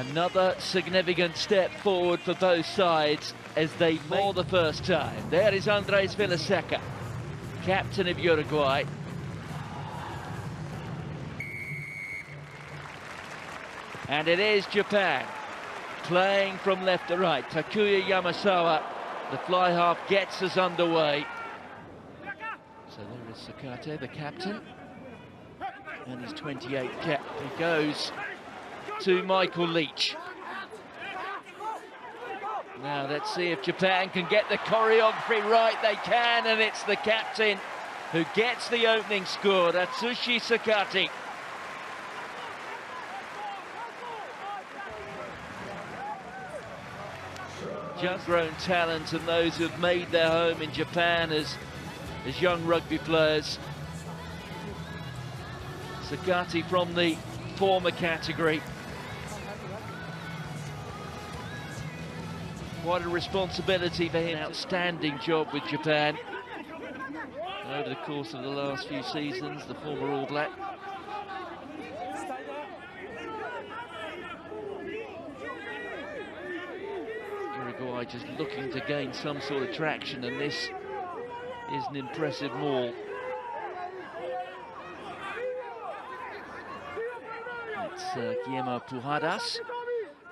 Another significant step forward for both sides as they for the first time. There is Andres Villaseca, captain of Uruguay. And it is Japan playing from left to right. Takuya Yamasawa, the fly half, gets us underway. So there is Sakate, the captain, and his 28 cap. He goes to Michael Leach. Now let's see if Japan can get the choreography right. They can, and it's the captain who gets the opening score, Atsushi Sakate. Just grown talent, and those who have made their home in Japan as young rugby players. Sakate from the former category. Quite a responsibility for him. Outstanding job with Japan over the course of the last few seasons, the former All Black. Uruguay just looking to gain some sort of traction, and this is an impressive maul. It's Guillermo Pujadas,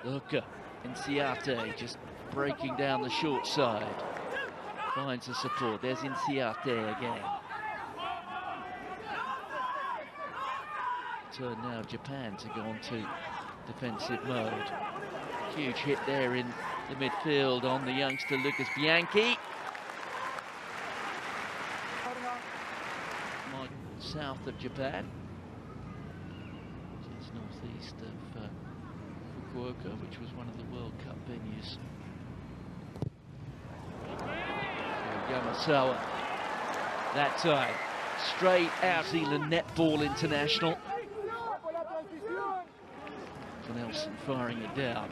the hooker, Inciarte, just breaking down the short side. Finds the support. There's Inciarte again. Turn now of Japan to go on to defensive mode. Huge hit there in the midfield on the youngster Lucas Bianchi. South of Japan, just northeast of Fukuoka, which was one of the World Cup venues. So Yamasawa, that time, straight out Zealand netball international. Nelson firing it down.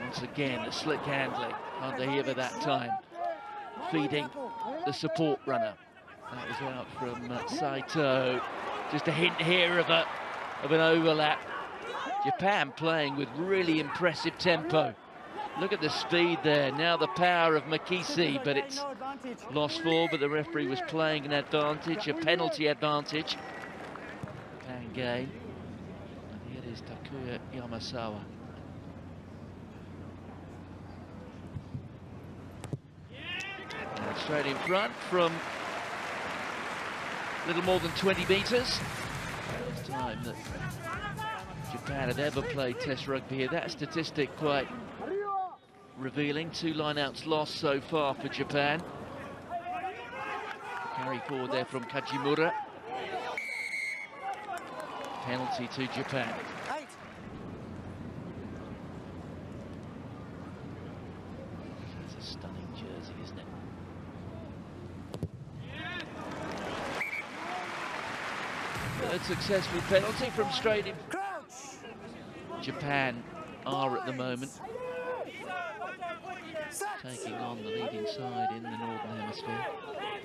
Once again, the slick handling under Hiva that time, feeding the support runner. That was out from Saito. Just a hint here of an overlap. Japan playing with really impressive tempo. Look at the speed there. Now the power of Makisi, but it's lost ball, but the referee was playing an advantage, a penalty advantage. Japan game. And here is Takuya Yamasawa. And straight in front from little more than 20 metres. First time that Japan had ever played Test rugby here. That statistic quite revealing. 2 lineouts lost so far for Japan. Carry forward there from Kajimura. Penalty to Japan. It's a stunning jersey, isn't it? Third successful penalty from straight in. Japan are at the moment taking on the leading side in the Northern Hemisphere.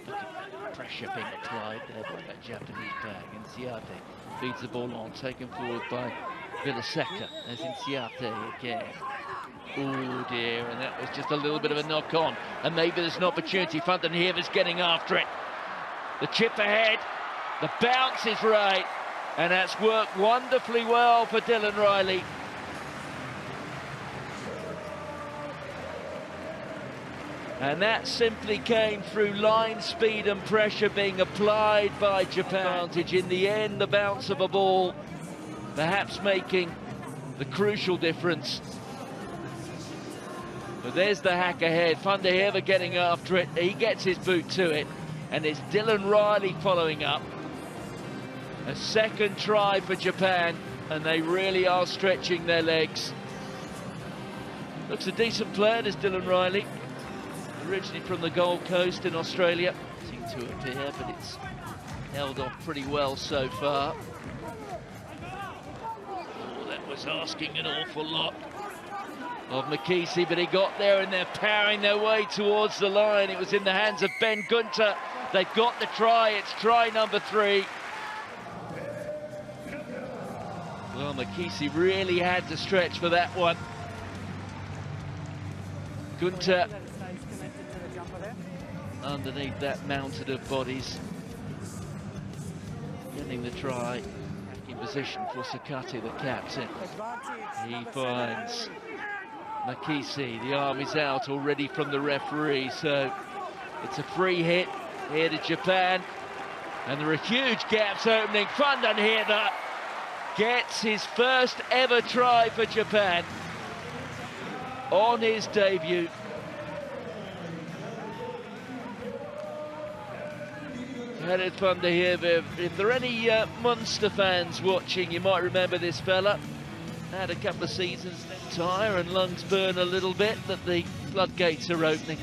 Look at that pressure being applied there by that Japanese pack. Inciarte feeds the ball on, taken forward by Villaseca. There's Inciarte again. Oh dear, and that was just a little bit of a knock on. And maybe there's an opportunity. Fantenheever's getting after it. The chip ahead. The bounce is right, and that's worked wonderfully well for Dylan Riley. And that simply came through line speed and pressure being applied by Japan. In the end, the bounce of a ball, perhaps making the crucial difference. But there's the hack ahead. Fantenheever getting after it. He gets his boot to it, and it's Dylan Riley following up. A second try for Japan, and they really are stretching their legs. Looks a decent player, this Dylan Riley. Originally from the Gold Coast in Australia. Seemed to appear, but it's held off pretty well so far. Oh, that was asking an awful lot of Makisi, but he got there, and they're powering their way towards the line. It was in the hands of Ben Gunter. They've got the try. It's try number 3. Well, Well, Makisi really had to stretch for that one. Gunter underneath that mounted of bodies, getting the try, back in position for Sakati, the captain. He finds Makisi, the arm is out already from the referee, so it's a free hit here to Japan, and there are huge gaps opening. Fundanhiva gets his first ever try for Japan on his debut. Headed Fundanhiva. If there are any Munster fans watching, you might remember this fella. Had a couple of seasons, tire and lungs burn a little bit, but the floodgates are opening.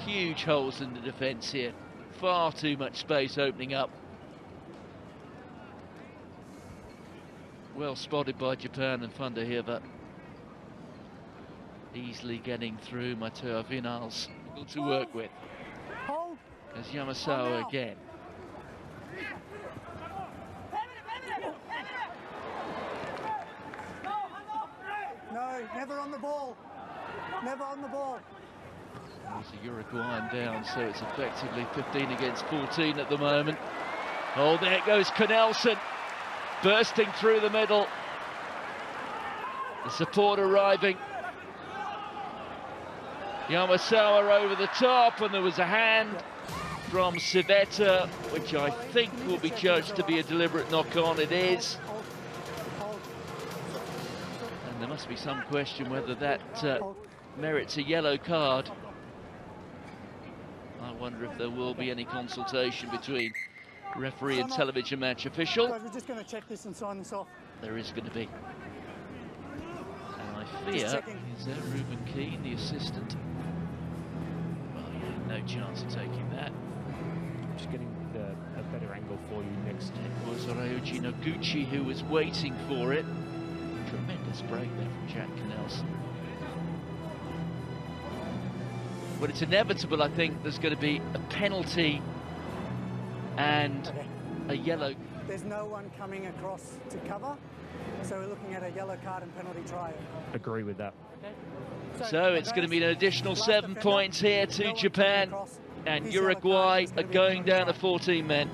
Huge holes in the defence here. Far too much space opening up. Well spotted by Japan, and Fundanhiva easily getting through Matteo Vinals to work with. There's Yamasawa again. No, never on the ball. Never on the ball. There's a Uruguayan down, so it's effectively 15 against 14 at the moment. Oh, there goes Cornelsen, bursting through the middle. The support arriving. Yamasawa over the top, and there was a hand from Civetta, which I think will be judged to be a deliberate knock-on. It is. And there must be some question whether that merits a yellow card. I wonder if there will be any consultation between referee and television match official. Guys, we're just going to check this and sign this off. There is going to be. And I fear, is there Ruben Keane, the assistant? Well, yeah, no chance of taking that. Just getting a better angle for you next. It was Ryoji Noguchi who was waiting for it. Tremendous break there from Jack Cornelsen. Well, it's inevitable, I think, there's going to be a penalty and a yellow. There's no one coming across to cover, so we're looking at a yellow card and penalty try. Agree with that. So it's going to be an additional 7 points here to Japan, and Uruguay are going down to 14 men.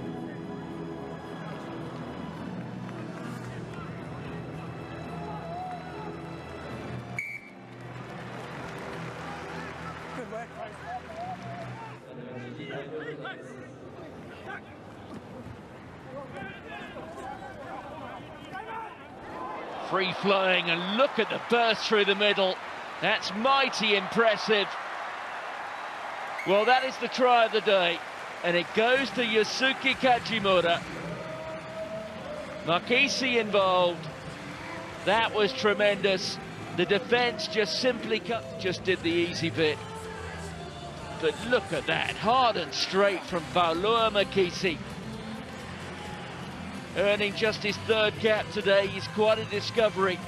Good work. Free flowing, and look at the burst through the middle. That's mighty impressive. Well, that is the try of the day, and it goes to Yusuke Kajimura. Makisi involved. That was tremendous. The defence just simply just did the easy bit. But look at that, hard and straight from Paulua Makisi. Earning just his third cap today. He's quite a discovery.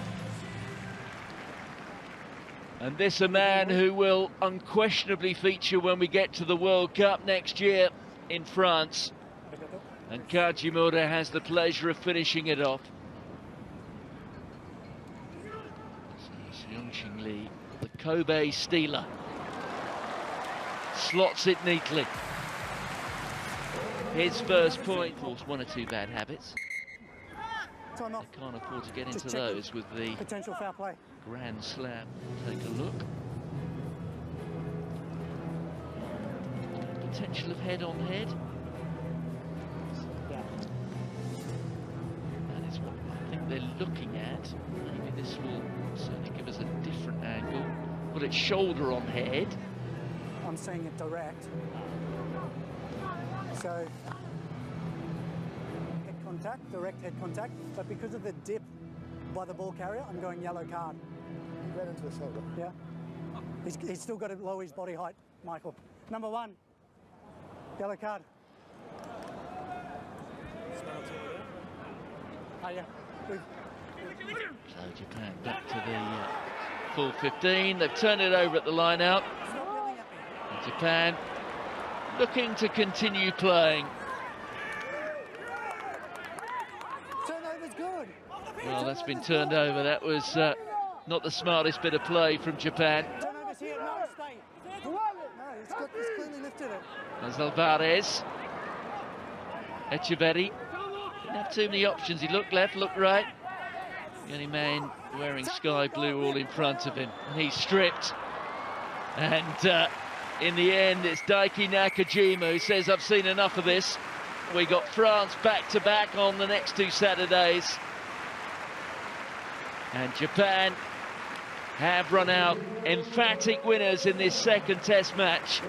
And this a man who will unquestionably feature when we get to the World Cup next year in France. And Kajimura has the pleasure of finishing it off. Yongqing Li, the Kobe stealer, slots it neatly. His first point. Of course, one or two bad habits. They can't afford to get into those with the potential foul play. Grand Slam. Take a look. Potential of head-on-head. That is what I think they're looking at. Maybe this will certainly give us a different angle. But it's shoulder on head. I'm saying it direct. So, head contact, direct head contact, but because of the dip by the ball carrier, I'm going yellow card. He ran into the shoulder. Yeah. He's still got to lower his body height, Michael. Number 1, yellow card. Oh, yeah. So Japan back to the full 15. They've turned it over at the line out. And Japan looking to continue playing. Turnover's good. Well, that's been turned over. That was not the smartest bit of play from Japan. Turnovers here, no, stay. No, he's clearly lifted it. As Alvarez. Echeverri. Didn't have too many options. He looked left, looked right. The only man wearing sky blue all in front of him. And he's stripped. And in the end, it's Daiki Nakajima who says, I've seen enough of this. We got France back-to-back on the next 2 Saturdays. And Japan have run out emphatic winners in this second test match.